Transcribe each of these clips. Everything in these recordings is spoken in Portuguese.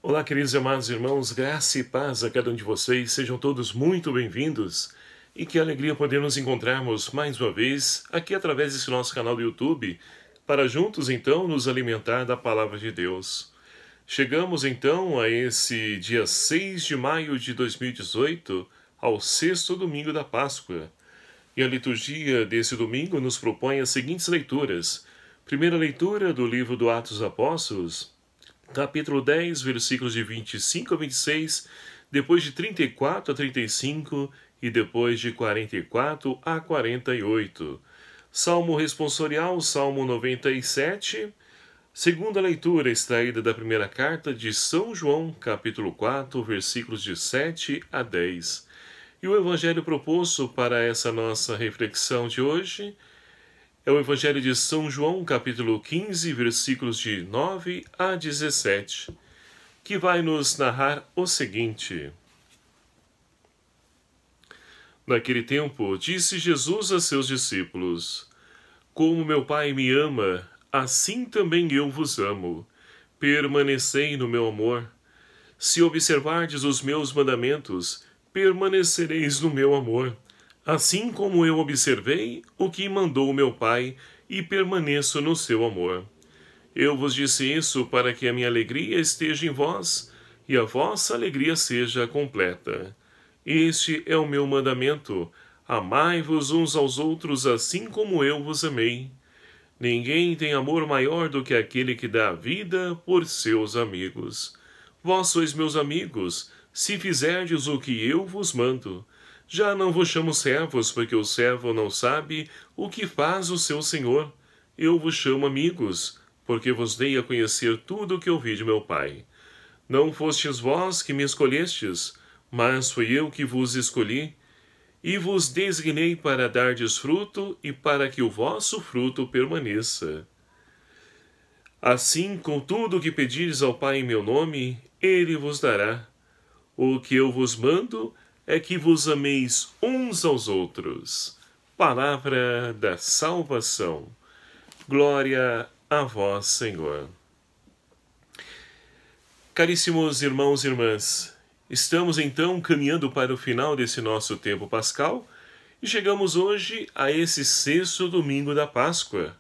Olá, queridos e amados irmãos, graça e paz a cada um de vocês, sejam todos muito bem-vindos e que alegria poder nos encontrarmos mais uma vez aqui através desse nosso canal do YouTube, para juntos então nos alimentar da Palavra de Deus. Chegamos então a esse dia 6 de maio de 2018, ao sexto domingo da Páscoa. E a liturgia desse domingo nos propõe as seguintes leituras. Primeira leitura do livro do Atos dos Apóstolos, capítulo 10, versículos de 25 a 26, depois de 34 a 35 e depois de 44 a 48. Salmo responsorial, Salmo 97. Segunda leitura extraída da primeira carta de São João, capítulo 4, versículos de 7 a 10. E o evangelho proposto para essa nossa reflexão de hoje é o Evangelho de São João, capítulo 15, versículos de 9 a 17, que vai nos narrar o seguinte. Naquele tempo, disse Jesus a seus discípulos: Como meu Pai me ama, assim também eu vos amo. Permanecei no meu amor. Se observardes os meus mandamentos, permanecereis no meu amor. Assim como eu observei o que mandou meu Pai e permaneço no seu amor. Eu vos disse isso para que a minha alegria esteja em vós e a vossa alegria seja completa. Este é o meu mandamento: amai-vos uns aos outros assim como eu vos amei. Ninguém tem amor maior do que aquele que dá a vida por seus amigos. Vós sois meus amigos, se fizerdes o que eu vos mando. Já não vos chamo servos, porque o servo não sabe o que faz o seu senhor. Eu vos chamo amigos, porque vos dei a conhecer tudo o que ouvi de meu Pai. Não fostes vós que me escolhestes, mas fui eu que vos escolhi, e vos designei para dardes fruto e para que o vosso fruto permaneça. Assim, com tudo o que pedires ao Pai em meu nome, ele vos dará. O que eu vos mando é que vos ameis uns aos outros. Palavra da salvação. Glória a vós, Senhor. Caríssimos irmãos e irmãs, estamos então caminhando para o final desse nosso tempo pascal e chegamos hoje a esse sexto domingo da Páscoa,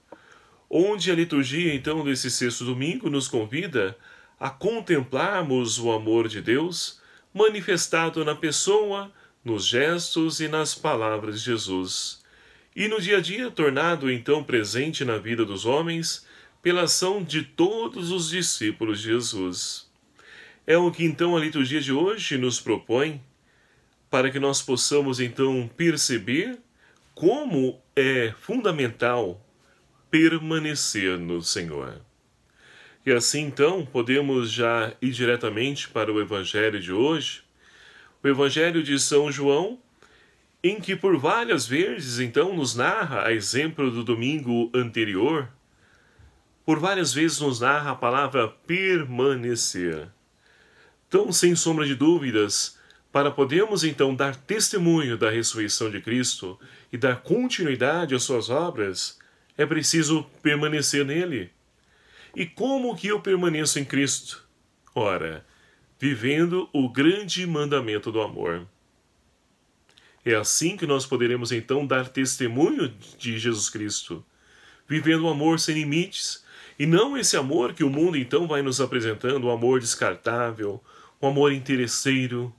onde a liturgia então desse sexto domingo nos convida a contemplarmos o amor de Deus manifestado na pessoa, nos gestos e nas palavras de Jesus, e no dia a dia tornado então presente na vida dos homens pela ação de todos os discípulos de Jesus. É o que então a liturgia de hoje nos propõe, para que nós possamos então perceber como é fundamental permanecer no Senhor. E assim então podemos já ir diretamente para o Evangelho de hoje, o Evangelho de São João, em que por várias vezes então nos narra, a exemplo do domingo anterior, por várias vezes nos narra a palavra permanecer. Então, sem sombra de dúvidas, para podermos então dar testemunho da ressurreição de Cristo e dar continuidade às suas obras, é preciso permanecer nele. E como que eu permaneço em Cristo? Ora, vivendo o grande mandamento do amor. É assim que nós poderemos então dar testemunho de Jesus Cristo, vivendo o amor sem limites, e não esse amor que o mundo então vai nos apresentando, um amor descartável, um amor interesseiro,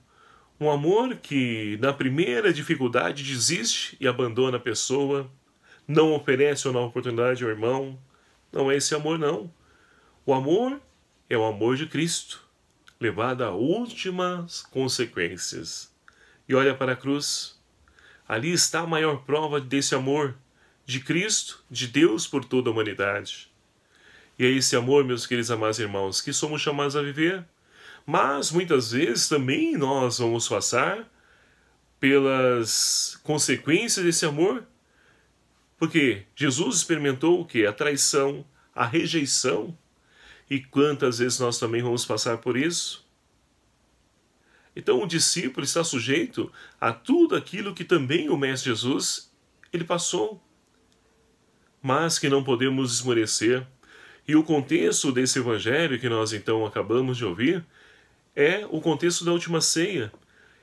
um amor que na primeira dificuldade desiste e abandona a pessoa, não oferece uma oportunidade ao irmão. Não é esse amor, não. O amor é o amor de Cristo, levado a últimas consequências. E olha para a cruz. Ali está a maior prova desse amor de Cristo, de Deus por toda a humanidade. E é esse amor, meus queridos amados irmãos, que somos chamados a viver. Mas muitas vezes também nós vamos passar pelas consequências desse amor. Porque Jesus experimentou o quê? A traição, a rejeição. E quantas vezes nós também vamos passar por isso? Então o discípulo está sujeito a tudo aquilo que também o Mestre Jesus, ele passou. Mas que não podemos esmorecer. E o contexto desse evangelho que nós então acabamos de ouvir é o contexto da última ceia.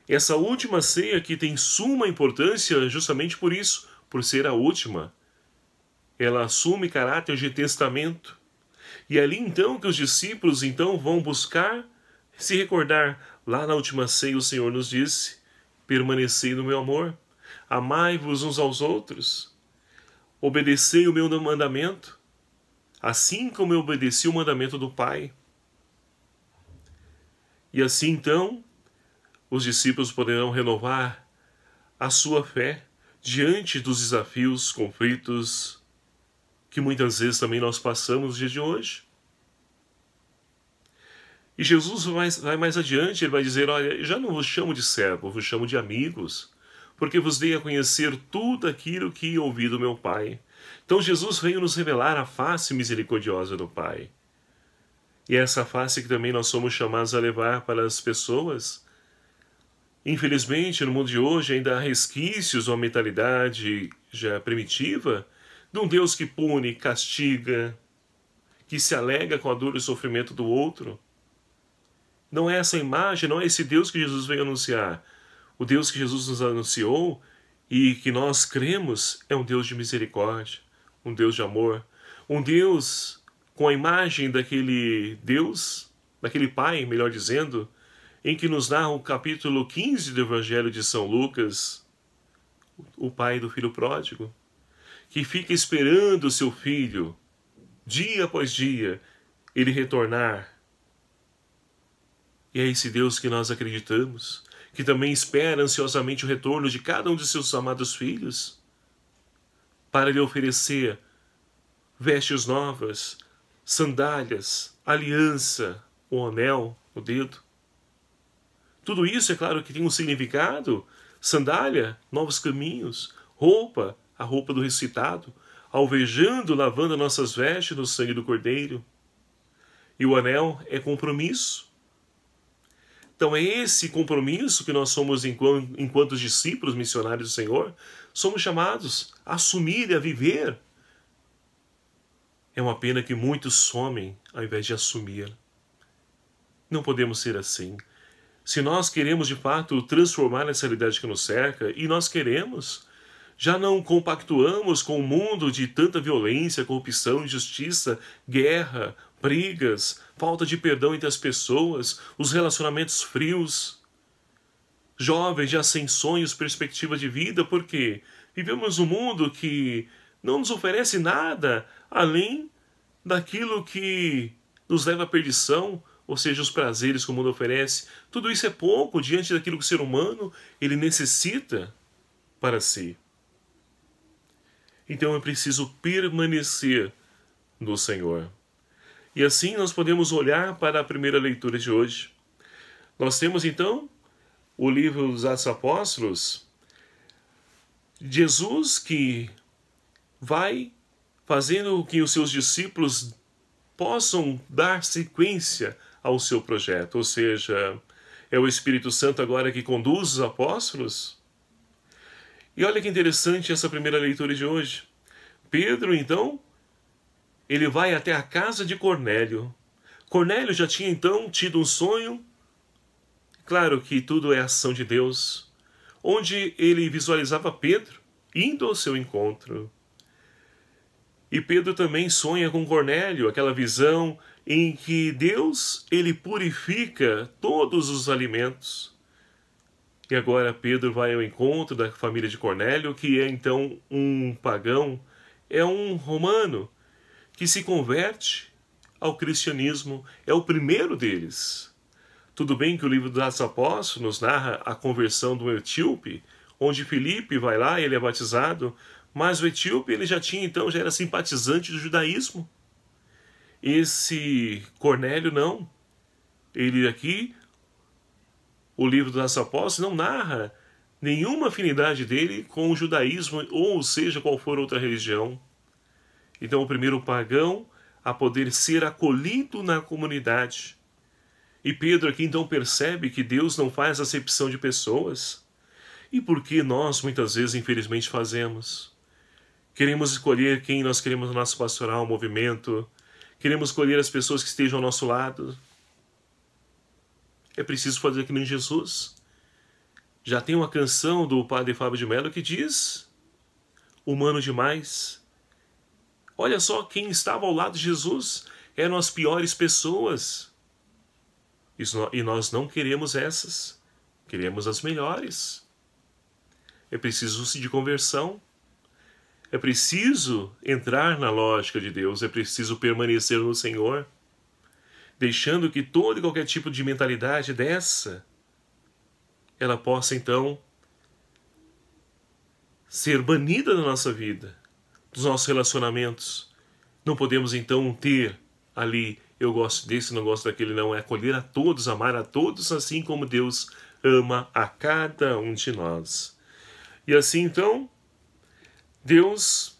Essa última ceia que tem suma importância justamente por isso, por ser a última. Ela assume caráter de testamento. E é ali então que os discípulos então vão buscar se recordar. Lá na última ceia o Senhor nos disse: permanecei no meu amor, amai-vos uns aos outros, obedecei o meu mandamento, assim como eu obedeci o mandamento do Pai. E assim então os discípulos poderão renovar a sua fé diante dos desafios, conflitos que muitas vezes também nós passamos no dia de hoje. E Jesus vai mais adiante, ele vai dizer: olha, já não vos chamo de servo, vos chamo de amigos, porque vos dei a conhecer tudo aquilo que ouvi do meu Pai. Então Jesus veio nos revelar a face misericordiosa do Pai. E é essa face que também nós somos chamados a levar para as pessoas. Infelizmente, no mundo de hoje ainda há resquícios de uma mentalidade já primitiva de um Deus que pune, castiga, que se alega com a dor e o sofrimento do outro. Não é essa imagem, não é esse Deus que Jesus veio anunciar. O Deus que Jesus nos anunciou e que nós cremos é um Deus de misericórdia, um Deus de amor, um Deus com a imagem daquele Deus, daquele Pai, melhor dizendo, em que nos narra o capítulo 15 do Evangelho de São Lucas, o pai do filho pródigo, que fica esperando o seu filho, dia após dia, ele retornar. E é esse Deus que nós acreditamos, que também espera ansiosamente o retorno de cada um de seus amados filhos, para lhe oferecer vestes novas, sandálias, aliança, o anel no dedo. Tudo isso, é claro, que tem um significado. Sandália, novos caminhos. Roupa, a roupa do ressuscitado, alvejando, lavando nossas vestes no sangue do Cordeiro. E o anel é compromisso. Então é esse compromisso que nós somos enquanto discípulos missionários do Senhor, somos chamados a assumir e a viver. É uma pena que muitos somem ao invés de assumir. Não podemos ser assim. Se nós queremos de fato transformar essa realidade que nos cerca, e nós queremos, já não compactuamos com o mundo de tanta violência, corrupção, injustiça, guerra, brigas, falta de perdão entre as pessoas, os relacionamentos frios, jovens já sem sonhos, perspectiva de vida, porque vivemos um mundo que não nos oferece nada além daquilo que nos leva à perdição, ou seja, os prazeres que o mundo oferece. Tudo isso é pouco diante daquilo que o ser humano ele necessita para si. Então é preciso permanecer no Senhor. E assim nós podemos olhar para a primeira leitura de hoje. Nós temos então o livro dos Atos Apóstolos, Jesus que vai fazendo com que os seus discípulos possam dar sequência ao seu projeto, ou seja, é o Espírito Santo agora que conduz os apóstolos. E olha que interessante essa primeira leitura de hoje. Pedro, então, ele vai até a casa de Cornélio. Cornélio já tinha, então, tido um sonho. Claro que tudo é ação de Deus. Onde ele visualizava Pedro indo ao seu encontro. E Pedro também sonha com Cornélio, aquela visão em que Deus, ele purifica todos os alimentos. E agora Pedro vai ao encontro da família de Cornélio, que é então um pagão, é um romano, que se converte ao cristianismo, é o primeiro deles. Tudo bem que o livro dos Atos Apóstolos nos narra a conversão do etíope, onde Filipe vai lá e ele é batizado, mas o etíope ele já tinha então, já era simpatizante do judaísmo. Esse Cornélio não. Ele aqui, o livro dos Apóstolos não narra nenhuma afinidade dele com o judaísmo, ou seja, qual for outra religião. Então o primeiro pagão a poder ser acolhido na comunidade. E Pedro aqui então percebe que Deus não faz acepção de pessoas. E por que nós muitas vezes infelizmente fazemos? Queremos escolher quem nós queremos no nosso pastoral, movimento. Queremos escolher as pessoas que estejam ao nosso lado. É preciso fazer que nem Jesus. Já tem uma canção do padre Fábio de Mello que diz: humano demais. Olha só quem estava ao lado de Jesus. Eram as piores pessoas. E nós não queremos essas. Queremos as melhores. É preciso de conversão. É preciso entrar na lógica de Deus. É preciso permanecer no Senhor. Deixando que todo e qualquer tipo de mentalidade dessa, ela possa então ser banida da nossa vida, dos nossos relacionamentos. Não podemos então ter ali, eu gosto desse, não gosto daquele, não. É acolher a todos, amar a todos, assim como Deus ama a cada um de nós. E assim então, Deus,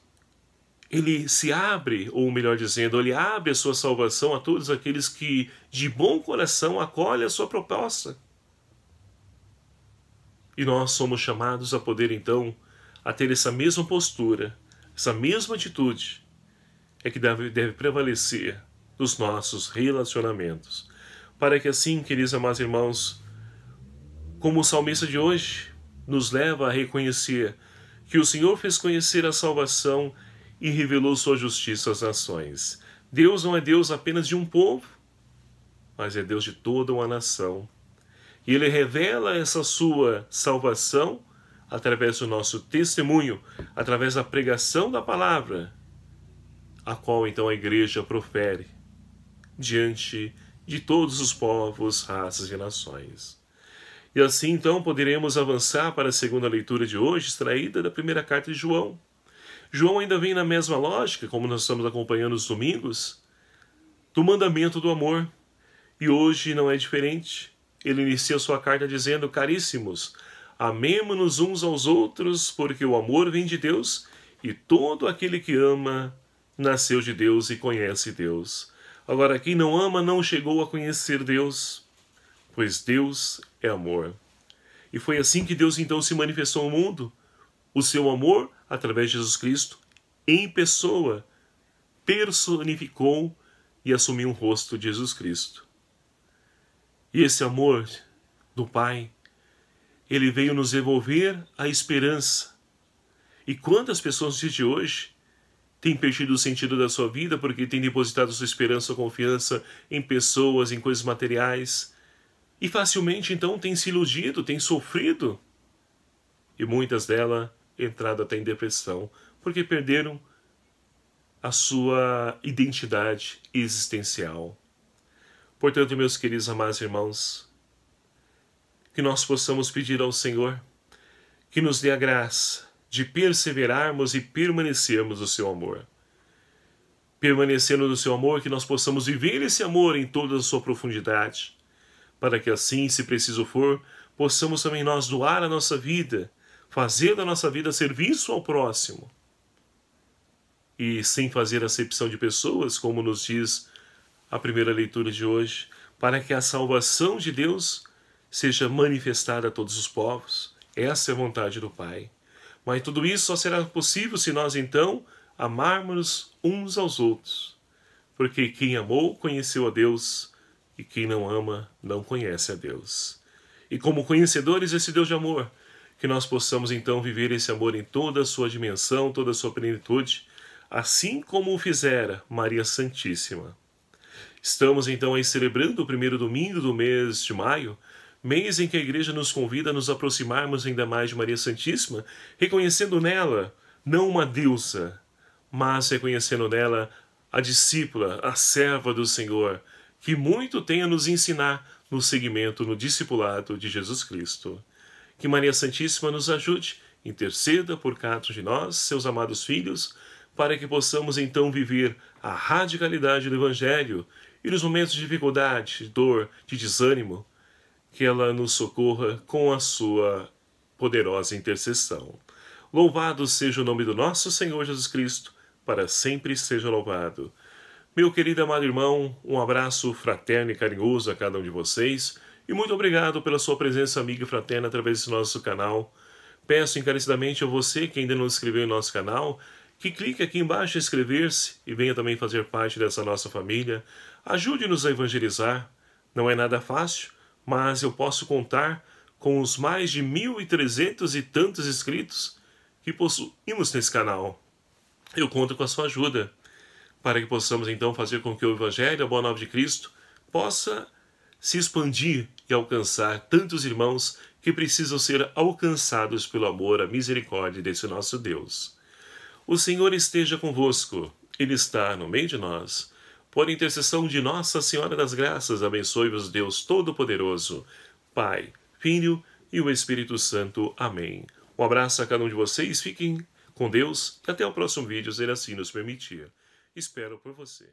ele se abre, ou melhor dizendo, ele abre a sua salvação a todos aqueles que de bom coração acolhem a sua proposta. E nós somos chamados a poder então a ter essa mesma postura, essa mesma atitude, é que deve prevalecer nos nossos relacionamentos. Para que assim, queridos amados irmãos, como o salmista de hoje nos leva a reconhecer que o Senhor fez conhecer a salvação e revelou sua justiça às nações. Deus não é Deus apenas de um povo, mas é Deus de toda uma nação. E Ele revela essa sua salvação através do nosso testemunho, através da pregação da palavra, a qual então a igreja profere diante de todos os povos, raças e nações. E assim então poderemos avançar para a segunda leitura de hoje, extraída da primeira carta de João. João ainda vem na mesma lógica, como nós estamos acompanhando os domingos, do mandamento do amor. E hoje não é diferente. Ele inicia sua carta dizendo: caríssimos, amemo-nos uns aos outros, porque o amor vem de Deus, e todo aquele que ama nasceu de Deus e conhece Deus. Agora, quem não ama não chegou a conhecer Deus, pois Deus é amor. E foi assim que Deus então se manifestou ao mundo, o seu amor através de Jesus Cristo, em pessoa, personificou e assumiu o rosto de Jesus Cristo. E esse amor do Pai, ele veio nos devolver a esperança. E quantas pessoas nos dias de hoje têm perdido o sentido da sua vida porque têm depositado sua esperança, sua confiança em pessoas, em coisas materiais, e facilmente então têm se iludido, têm sofrido, e muitas delas entrado até em depressão, porque perderam a sua identidade existencial. Portanto, meus queridos amados irmãos, que nós possamos pedir ao Senhor que nos dê a graça de perseverarmos e permanecermos no seu amor. Permanecendo no seu amor, que nós possamos viver esse amor em toda a sua profundidade, para que assim, se preciso for, possamos também nós doar a nossa vida, fazer da nossa vida serviço ao próximo. E sem fazer acepção de pessoas, como nos diz a primeira leitura de hoje, para que a salvação de Deus seja manifestada a todos os povos. Essa é a vontade do Pai. Mas tudo isso só será possível se nós então amarmos uns aos outros. Porque quem amou conheceu a Deus, e quem não ama não conhece a Deus. E como conhecedores desse Deus de amor, que nós possamos então viver esse amor em toda a sua dimensão, toda a sua plenitude, assim como o fizera Maria Santíssima. Estamos então aí celebrando o primeiro domingo do mês de maio, mês em que a Igreja nos convida a nos aproximarmos ainda mais de Maria Santíssima, reconhecendo nela não uma deusa, mas reconhecendo nela a discípula, a serva do Senhor, que muito tem a nos ensinar no seguimento, no discipulado de Jesus Cristo. Que Maria Santíssima nos ajude, interceda por cada um de nós, seus amados filhos, para que possamos então viver a radicalidade do Evangelho e nos momentos de dificuldade, de dor, de desânimo, que ela nos socorra com a sua poderosa intercessão. Louvado seja o nome do nosso Senhor Jesus Cristo, para sempre seja louvado. Meu querido amado irmão, um abraço fraterno e carinhoso a cada um de vocês, e muito obrigado pela sua presença amiga e fraterna através desse nosso canal. Peço encarecidamente a você que ainda não se inscreveu em nosso canal, que clique aqui embaixo em inscrever-se e venha também fazer parte dessa nossa família. Ajude-nos a evangelizar. Não é nada fácil, mas eu posso contar com os mais de 1.300 e tantos inscritos que possuímos nesse canal. Eu conto com a sua ajuda, para que possamos então fazer com que o Evangelho, a Boa Nova de Cristo, possa se expandir e alcançar tantos irmãos que precisam ser alcançados pelo amor, a misericórdia desse nosso Deus. O Senhor esteja convosco, Ele está no meio de nós. Por intercessão de Nossa Senhora das Graças, abençoe-vos Deus Todo-Poderoso, Pai, Filho e o Espírito Santo. Amém. Um abraço a cada um de vocês, fiquem com Deus e até o próximo vídeo, se Ele assim nos permitir. Espero por você.